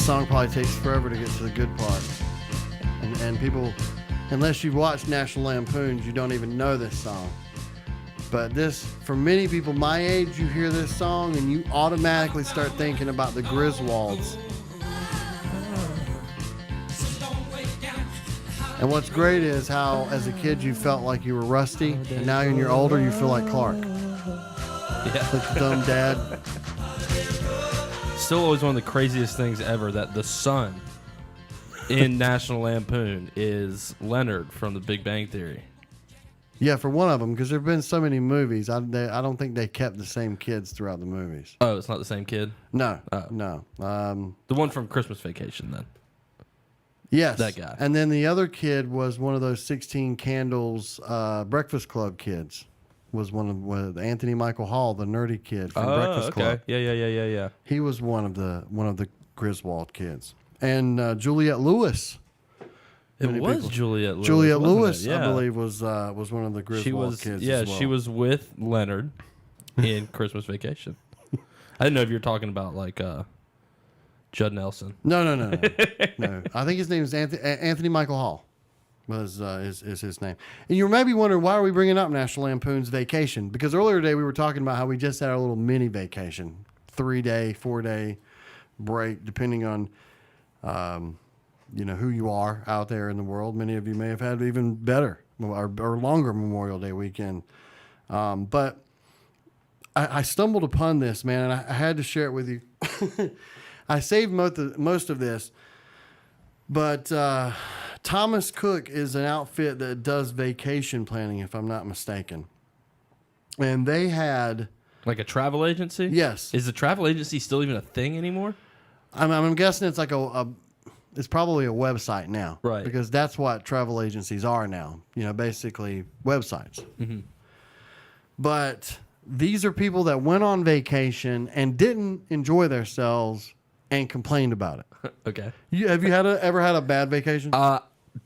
song probably takes forever to get to the good part. And people, unless you've watched National Lampoons, you don't even know this song. But this, for many people my age, you hear this song and you automatically start thinking about the Griswolds. And what's great is how, as a kid, you felt like you were Rusty, and now when you're older, you feel like Clark. Yeah. Like the dumb dad. Still always one of the craziest things ever that the son in National Lampoon is Leonard from The Big Bang Theory. Yeah, for one of them, because there have been so many movies, I don't think they kept the same kids throughout the movies. Oh, it's not the same kid? No, Oh. no. The one from Christmas Vacation, then. Yes. That guy. And then the other kid was one of those 16 Candles Breakfast Club kids. Was one of Anthony Michael Hall, the nerdy kid from Breakfast Club. Yeah. He was one of the Griswold kids. And Juliette Lewis. It Many was people. Juliette Lewis. Juliette wasn't Lewis, it? Yeah. I believe, was one of the Griswold kids. Yeah, as well. she was with Leonard in Christmas Vacation. I didn't know if you were talking about like Judd Nelson. No. No. I think his name is Anthony Michael Hall. Is his name. And you're maybe wondering, why are we bringing up National Lampoon's Vacation? Because earlier today we were talking about how we just had our little mini vacation, 3-day, 4-day break, depending on who you are out there in the world. Many of you may have had even better or longer Memorial Day weekend. But I stumbled upon this, man, and I had to share it with you. I saved most of this, but Thomas Cook is an outfit that does vacation planning, if I'm not mistaken. And they had... Like a travel agency? Yes. Is the travel agency still even a thing anymore? I'm guessing it's like it's probably a website now. Right. Because that's what travel agencies are now. Basically websites. Mm-hmm. But these are people that went on vacation and didn't enjoy themselves and complained about it. Okay. Have you ever had a bad vacation?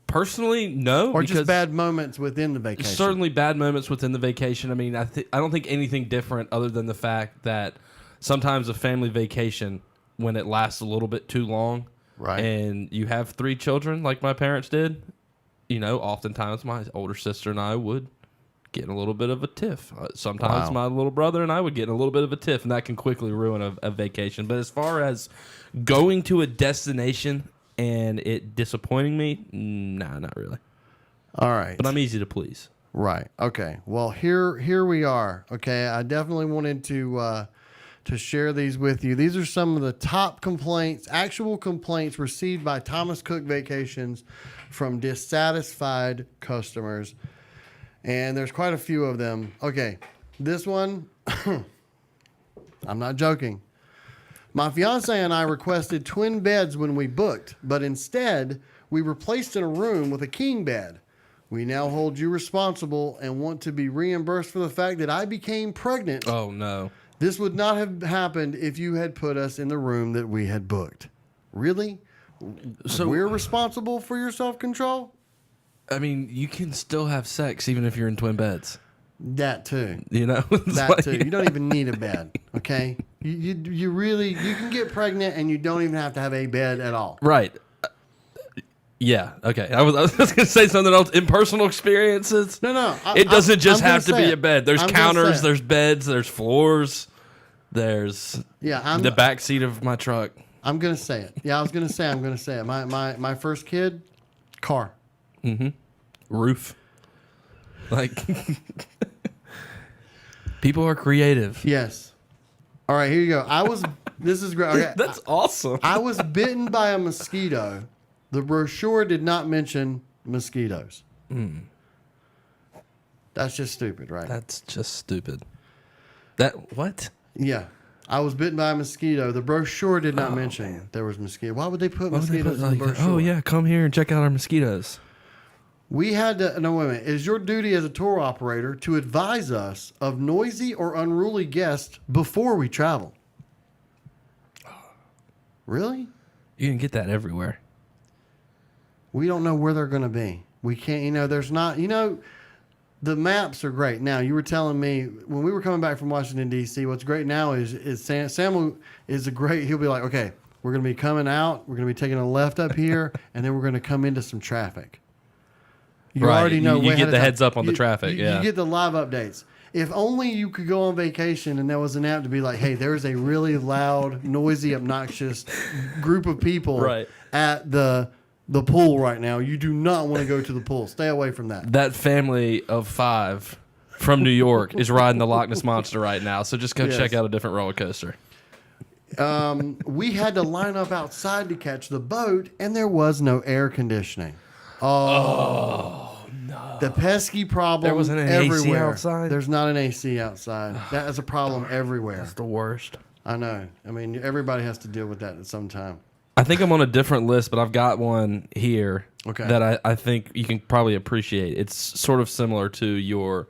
Personally, no. Or just bad moments within the vacation? Certainly bad moments within the vacation. I mean, I don't think anything different other than the fact that sometimes a family vacation, when it lasts a little bit too long, right, and you have 3 children like my parents did, oftentimes my older sister and I would get in a little bit of a tiff. Sometimes my little brother and I would get in a little bit of a tiff, and that can quickly ruin a vacation. But as far as going to a destination and it disappointing me, nah, not really. All right. But I'm easy to please. Right. Okay. Well, here we are. Okay. I definitely wanted to share these with you. These are some of the top actual complaints received by Thomas Cook Vacations from dissatisfied customers. And there's quite a few of them. Okay. This one, I'm not joking. My fiance and I requested twin beds when we booked, but instead we were placed in a room with a king bed. We now hold you responsible and want to be reimbursed for the fact that I became pregnant. Oh, no. This would not have happened if you had put us in the room that we had booked. Really? So we're responsible for your self-control? I mean, you can still have sex even if you're in twin beds. That too. That too. You don't even need a bed, okay? You can get pregnant and you don't even have to have a bed at all. Right. Yeah. Okay. I was just gonna say something else. In personal experiences, No. It doesn't just have to be it. a bed. There's counters. There's beds. There's floors. There's the back seat of my truck. I'm gonna say it. Yeah, I'm gonna say it. My first kid, car. Mm-hmm. Roof. Like people are creative. Yes. All right, here you go. This is great. Okay. That's awesome. I was bitten by a mosquito. The brochure did not mention mosquitoes. That's just stupid, right? That's just stupid. What? Yeah. I was bitten by a mosquito. The brochure did not mention there was mosquito. Why would they put mosquitoes in the brochure? Oh, yeah, come here and check out our mosquitoes. We had to... No, wait a minute. It is your duty as a tour operator to advise us of noisy or unruly guests before we travel. Really? You can get that everywhere. We don't know where they're going to be. We can't... there's not... the maps are great. Now, you were telling me when we were coming back from Washington, D.C., what's great now is Sam is a great... He'll be like, okay, We're going to be coming out. We're going to be taking a left up here, and then we're going to come into some traffic. You Right. already know. You way get ahead the of time. heads up on the traffic. You get the live updates. If only you could go on vacation and there was an app to be like, hey, there's a really loud, noisy, obnoxious group of people at the pool right now. You do not want to go to the pool. Stay away from that. That family of 5 from New York is riding the Loch Ness Monster right now. So just go check out a different roller coaster. We had to line up outside to catch the boat, and there was no air conditioning. Oh no. The pesky problem There wasn't an everywhere. AC outside? There's not an AC outside. That is a problem everywhere. That's the worst. I know. I mean, everybody has to deal with that at some time. I think I'm on a different list, but I've got one here Okay. that I think you can probably appreciate. It's sort of similar to your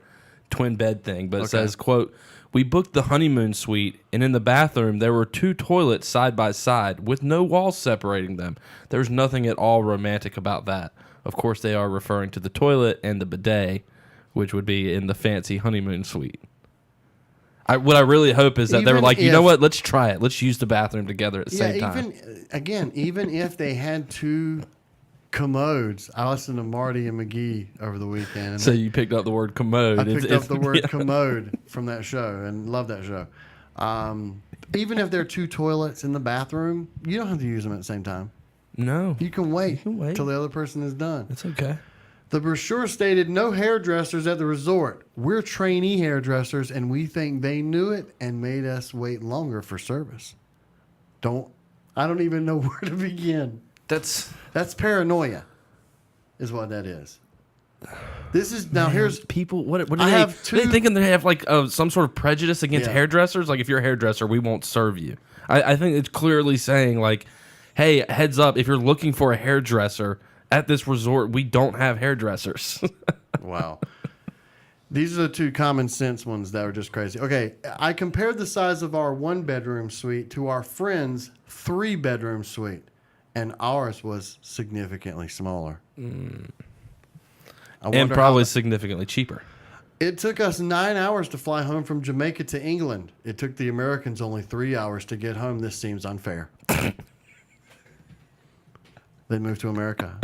twin bed thing, but it says, quote, "We booked the honeymoon suite, and in the bathroom there were 2 toilets side by side with no walls separating them. There's nothing at all romantic about that." Of course, they are referring to the toilet and the bidet, which would be in the fancy honeymoon suite. What I really hope is that they were like, you know what? Let's try it. Let's use the bathroom together at the same time. Even if they had 2 commodes, I listened to Marty and McGee over the weekend. And So you picked up the word commode. I picked up the word commode from that show and love that show. Even if there are 2 toilets in the bathroom, you don't have to use them at the same time. No. You can wait till the other person is done. It's okay. The brochure stated no hairdressers at the resort. We're trainee hairdressers, and we think they knew it and made us wait longer for service. I don't even know where to begin. That's paranoia, is what that is. This is now. Here's people. What do I they? have Are they 2 thinking they have like some sort of prejudice against Yeah. hairdressers? Like if you're a hairdresser, we won't serve you. I think it's clearly saying like, hey, heads up, if you're looking for a hairdresser at this resort, we don't have hairdressers. Wow. These are the 2 common sense ones that are just crazy. Okay, I compared the size of our 1-bedroom suite to our friend's 3-bedroom suite, and ours was significantly smaller. And wonder probably how- significantly cheaper. It took us 9 hours to fly home from Jamaica to England. It took the Americans only 3 hours to get home. This seems unfair. They moved to America.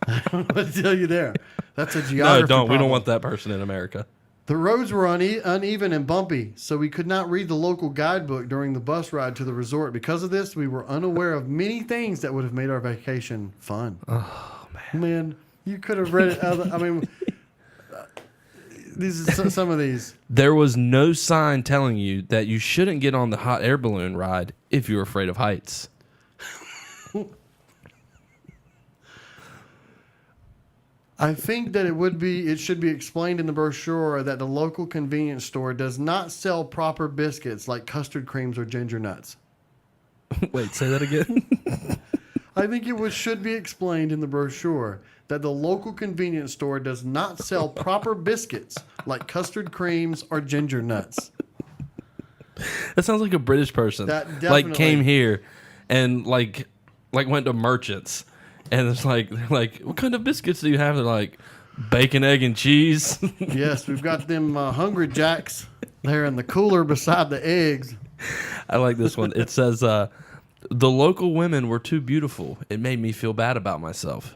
I don't know what to tell you there. That's a geography No, don't. We don't problem. want that person in America. The roads were uneven and bumpy, so we could not read the local guidebook during the bus ride to the resort. Because of this, we were unaware of many things that would have made our vacation fun. Oh, man. Man, you could have read it. I mean, these are some of these. There was no sign telling you that you shouldn't get on the hot air balloon ride if you're afraid of heights. I think that it should be explained in the brochure that the local convenience store does not sell proper biscuits like custard creams or ginger nuts. Wait, say that again? I think should be explained in the brochure that the local convenience store does not sell proper biscuits like custard creams or ginger nuts. That sounds like a British person. That like definitely- came here and like went to Merchants and it's like they're like, what kind of biscuits do you have? They're like bacon, egg, and cheese. Yes, we've got them Hungry Jacks there in the cooler beside the eggs. I like this one. It says, the local women were too beautiful. It made me feel bad about myself.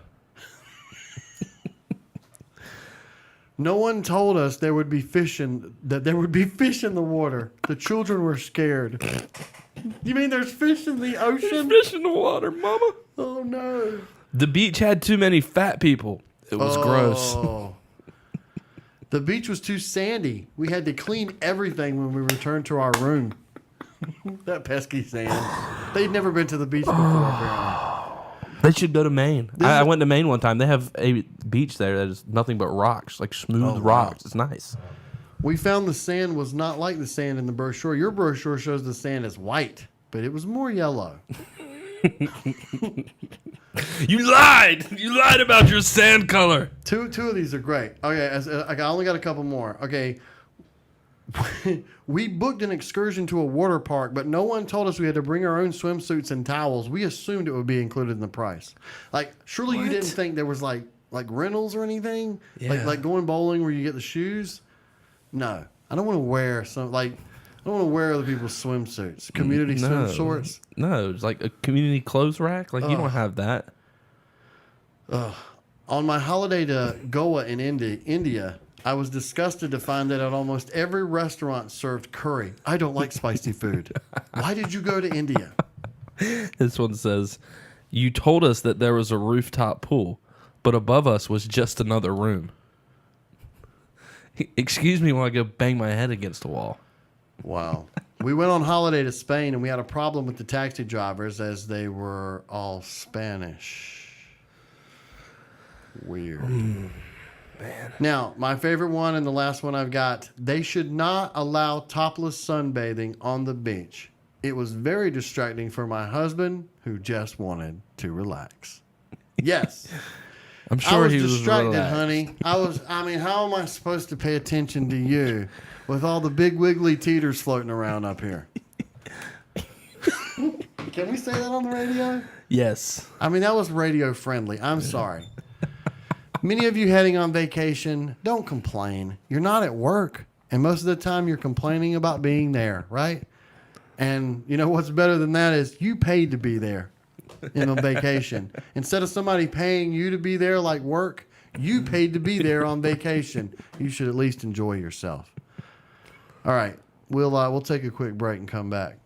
No one told us there would be fish in the water. The children were scared. You mean there's fish in the ocean? Fish in the water, mama. Oh no. The beach had too many fat people. It was gross. The beach was too sandy. We had to clean everything when we returned to our room. That pesky sand. They'd never been to the beach before, apparently. They should go to Maine. I went to Maine one time. They have a beach there that is nothing but rocks, like smooth rocks. It's nice. We found the sand was not like the sand in the brochure. Your brochure shows the sand is white, but it was more yellow. You lied. You lied about your sand color. Two of these are great. Okay, I only got a couple more. Okay. We booked an excursion to a water park, but no one told us we had to bring our own swimsuits and towels. We assumed it would be included in the price. Like, surely you didn't think there was like rentals or anything? Yeah. Like going bowling where you get the shoes? No. I don't want to wear some, like, I don't want to wear other people's swimsuits. Community swim shorts. No, it's like a community clothes rack. Like, you don't have that. On my holiday to Goa in India, I was disgusted to find that at almost every restaurant served curry. I don't like spicy food. Why did you go to India? This one says, you told us that there was a rooftop pool, but above us was just another room. Excuse me while I go bang my head against the wall. Wow. We went on holiday to Spain, and we had a problem with the taxi drivers as they were all Spanish. Weird. Man. Now, my favorite one and the last one I've got, they should not allow topless sunbathing on the beach. It was very distracting for my husband, who just wanted to relax. Yes. I'm sure he was distracted, relaxed. honey. I mean, how am I supposed to pay attention to you with all the big wiggly teeters floating around up here? Can we say that on the radio? Yes. I mean, that was radio friendly. I'm sorry. Many of you heading on vacation, don't complain. You're not at work. And most of the time you're complaining about being there, right? And you know what's better than that is you paid to be there in a vacation. Instead of somebody paying you to be there like work, you paid to be there on vacation. You should at least enjoy yourself. All right. We'll take a quick break and come back.